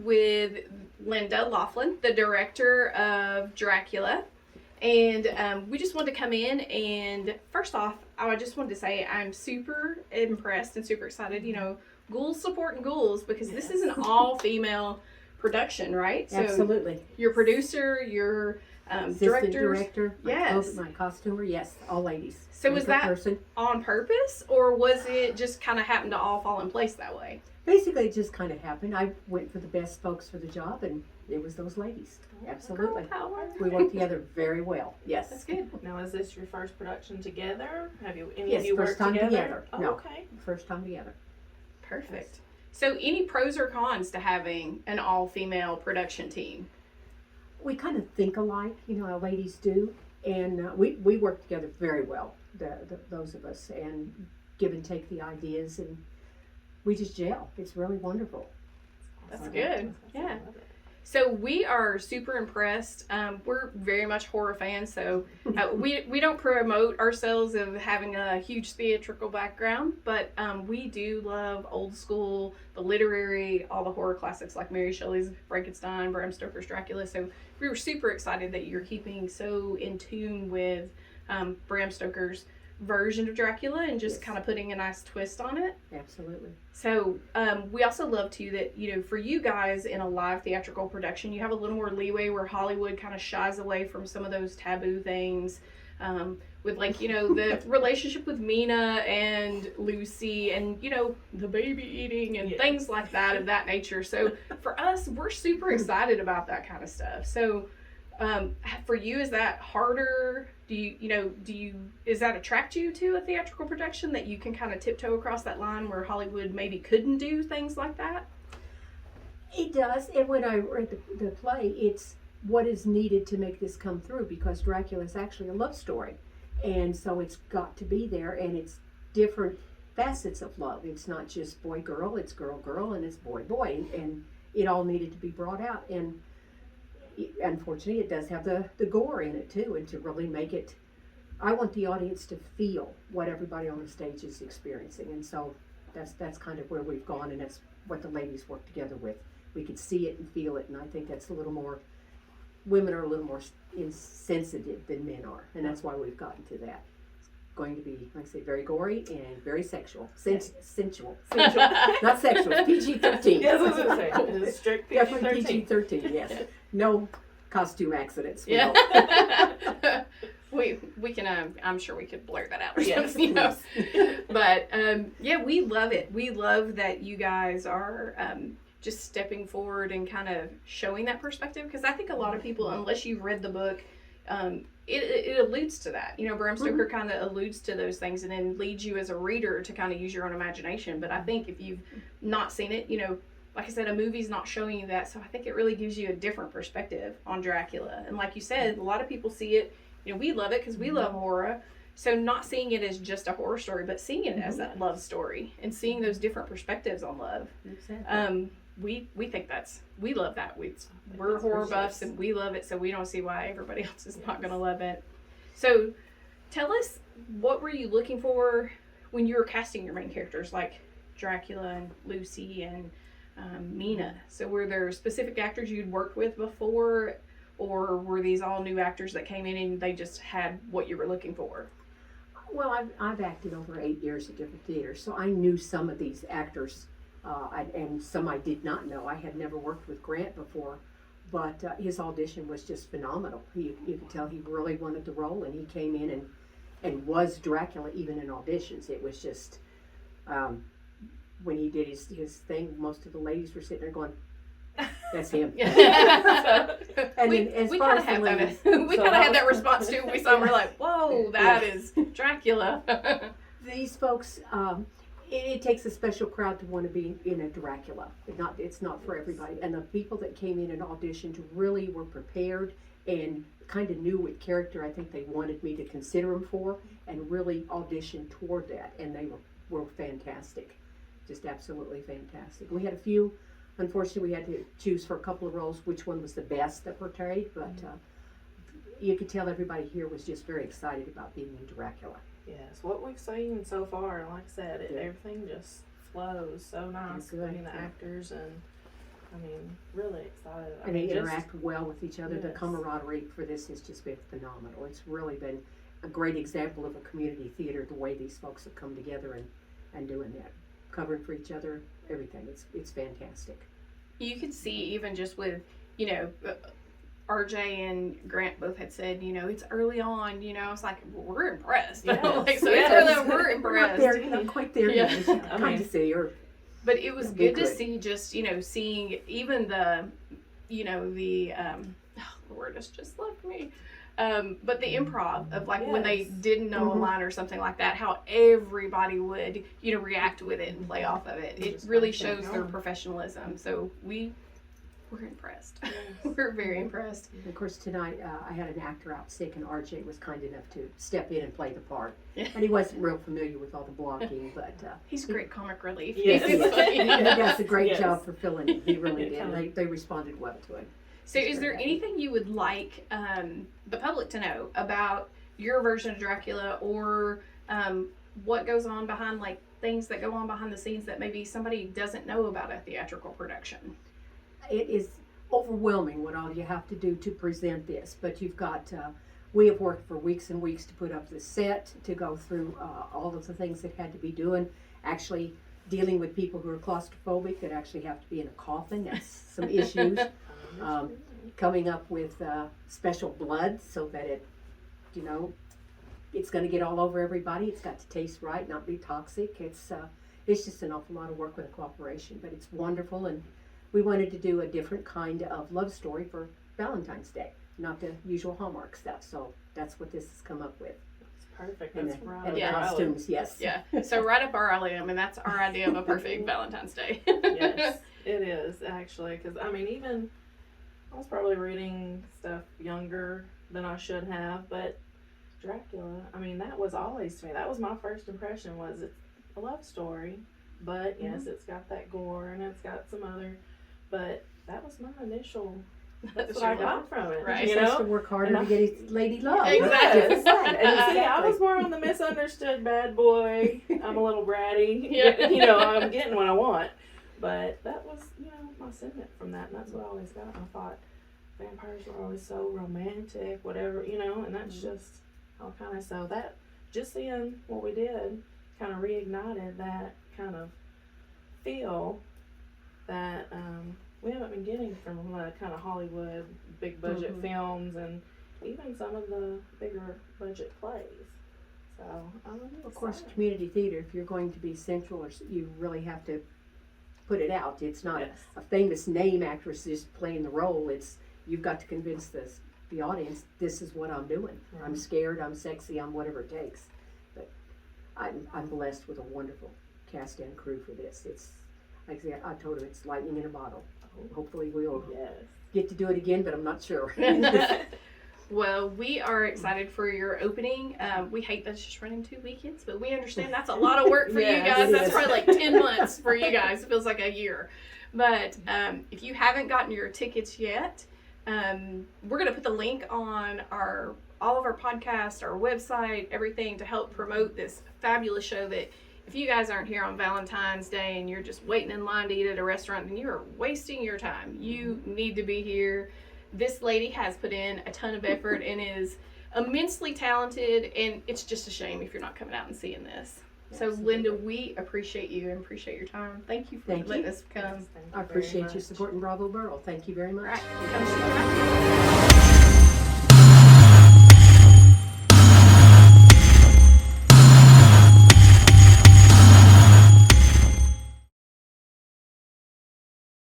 with Linda Laughlin, the director of Dracula. And we just wanted to come in, and first off, I just wanted to say I'm super impressed and super excited. Ghouls supporting Ghouls, because this is an all-female production, right? So Absolutely. Your producer, your director, yes, my costumer, yes, all ladies. So was that on purpose, or was it just kind of happened to all fall in place that way? Basically, it just kind of happened. I went for the best folks for the job, and it was those ladies. Absolutely. We worked together very well. Yes. That's good. Now, is this your first production together? Have you any yes, of you first worked time together? Oh, no, okay. First time together. Perfect. Yes. So, any pros or cons to having an all-female production team? We kind of think alike, our ladies do, and we work together very well. Those of us, and give and take the ideas, and we just gel. It's really wonderful. That's good. Yeah. So we are super impressed. We're very much horror fans, so we don't promote ourselves of having a huge theatrical background, but we do love old school, the literary, all the horror classics like Mary Shelley's Frankenstein, Bram Stoker's Dracula. So we were super excited that you're keeping so in tune with Bram Stoker's version of Dracula and just kind of putting a nice twist on it. Absolutely. So we also love too that, for you guys in a live theatrical production, you have a little more leeway where Hollywood kind of shies away from some of those taboo things with the relationship with Mina and Lucy and, the baby eating and things like that of that nature. So for us, we're super excited about that kind of stuff. So for you, is that harder? Does that attract you to a theatrical production that you can kind of tiptoe across that line where Hollywood maybe couldn't do things like that? It does. And when I read the play, it's what is needed to make this come through, because Dracula is actually a love story. And so it's got to be there, and it's different facets of love. It's not just boy-girl, it's girl-girl, and it's boy-boy. And it all needed to be brought out. And unfortunately, it does have the gore in it too, and to really make it, I want the audience to feel what everybody on the stage is experiencing, and so that's kind of where we've gone, and that's what the ladies work together with. We could see it and feel it, and I think that's a little more, women are a little more insensitive than men are, and that's why we've gotten to that. It's going to be, like I say, very gory and very sexual. Sensual. Not sexual. PG-13. Yes, I was going to say. It is strict PG-13. Definitely PG-13, yes. No costume accidents. Yeah. we can, I'm sure we could blur that out or something, But, we love it. We love that you guys are just stepping forward and kind of showing that perspective, because I think a lot of people, unless you've read the book, it alludes to that. Bram Stoker kind of alludes to those things and then leads you as a reader to kind of use your own imagination. But I think if you've not seen it, like I said, a movie's not showing you that, so I think it really gives you a different perspective on Dracula. And like you said, a lot of people see it, we love it because we love horror, so not seeing it as just a horror story, but seeing it as that love story and seeing those different perspectives on love. Exactly. We think we love that. We're horror buffs and we love it, so we don't see why everybody else is not going to love it. So tell us, what were you looking for when you were casting your main characters, like Dracula and Lucy and Mina? So were there specific actors you'd worked with before, or were these all new actors that came in and they just had what you were looking for? Well, I've acted over 8 years at different theaters, so I knew some of these actors, and some I did not know. I had never worked with Grant before, but his audition was just phenomenal. You could tell he really wanted the role, and he came in and was Dracula even in auditions. It was just, when he did his thing, most of the ladies were sitting there going, that's him. And we kind of had that. We kind of had that response too. We saw him, we're like, whoa, that is Dracula. These folks, it takes a special crowd to want to be in a Dracula. It's not for everybody. And the people that came in and auditioned really were prepared and kind of knew what character I think they wanted me to consider them for, and really auditioned toward that. And they were fantastic. Just absolutely fantastic. We had a few. Unfortunately, we had to choose for a couple of roles which one was the best that portrayed, but you could tell everybody here was just very excited about being in Dracula. Yes, what we've seen so far, like I said, everything just flows so nice between the actors, and I mean, really excited. I And mean, they just- interact well with each other. The Yes. camaraderie for this has just been phenomenal. It's really been a great example of a community theater, the way these folks have come together and doing that. Covering for each other, everything. It's fantastic. You could see even just with, RJ and Grant both had said, it's early on, it's like, we're impressed. Yes. Like, so Yes. it's early on, we're We're not impressed. there, not quite there Yeah. yet. I Kind mean- to see, or But it was We good to could. see just, seeing even the, the word has just left me. But the improv of like when they Yes. didn't know a Mhm. line or something like that, how everybody would, react with it and play off of it. It Just really gotta keep shows their going. professionalism. So we're impressed. Yes. We're very impressed. of course tonight I had an actor out sick, and RJ was kind enough to step in and play the part. Yeah. And he wasn't real familiar with all the blocking, but He's great comic relief. Yes. He's funny. he does a great Yes. job for filling it. He really Yeah. did. They responded well to it. So, It's is there very anything you would like the public to know about your version of Dracula, or what goes on behind, like things that go on behind the scenes that maybe somebody doesn't know about a theatrical production? It is overwhelming what all you have to do to present this, but you've got we have worked for weeks and weeks to put up the set, to go through all of the things that had to be doing, actually dealing with people who are claustrophobic that actually have to be in a coffin. That's some issues. Coming up with special blood so that it's going to get all over everybody. It's got to taste right, not be toxic. It's just an awful lot of work with a cooperation, but it's wonderful. And we wanted to do a different kind of love story for Valentine's Day, not the usual Hallmark stuff. So that's what this has come up with. It's perfect. And That's the, right. and the Yeah. costumes, yes. Yeah. So right up our alley. I mean, that's our idea of a perfect Valentine's Day. Yes, it is actually, because I mean, even I was probably reading stuff younger than I should have, but Dracula, I mean, that was always to me. That was my first impression. Was it's a love story, but yes, it's got that gore and it's got some other, but that was my initial. That's what I got from it. Right. He You just has to know. work harder And to I- get his lady love. Exactly. Different way. And see, I was Exactly. more on the misunderstood bad boy. I'm a little bratty. Yeah. I'm getting what I want. But that was, my sentiment from that. And that's what I always got. I thought vampires were always so romantic, whatever, and that's just how kind of, so that, just seeing what we did kind of reignited that kind of feel that we haven't been getting from kind of Hollywood big budget Mhm. films and even some of the bigger budget plays. So I'm Of course, excited. community theater, if you're going to be central, you really have to put it out. It's not Yes. a famous name actress just playing the role. It's you've got to convince the audience, this is what I'm doing. I'm Right. scared, I'm sexy, I'm whatever it takes. But I'm blessed with a wonderful cast and crew for this. It's, like I said, I told him it's lightning in a bottle. Hopefully we'll Yes. get to do it again, but I'm not sure. Well, we are excited for your opening. We hate that it's just running 2 weekends, but we understand that's a lot of work for you Yes, guys. it That's is. probably like 10 months for you guys. It feels like a year. But if you haven't gotten your tickets yet, we're going to put the link on all of our podcasts, our website, everything to help promote this fabulous show that if you guys aren't here on Valentine's Day and you're just waiting in line to eat at a restaurant, then you're wasting your time. You need to be here. This lady has put in a ton of effort and is immensely talented, and it's just a shame if you're not coming out and seeing this. So, Absolutely. Linda, we appreciate you and appreciate your time. Thank you for Thank letting you. us come. Yes, thank you I very appreciate you much. supporting Bravo Borough. Thank you very much. All right, come see you.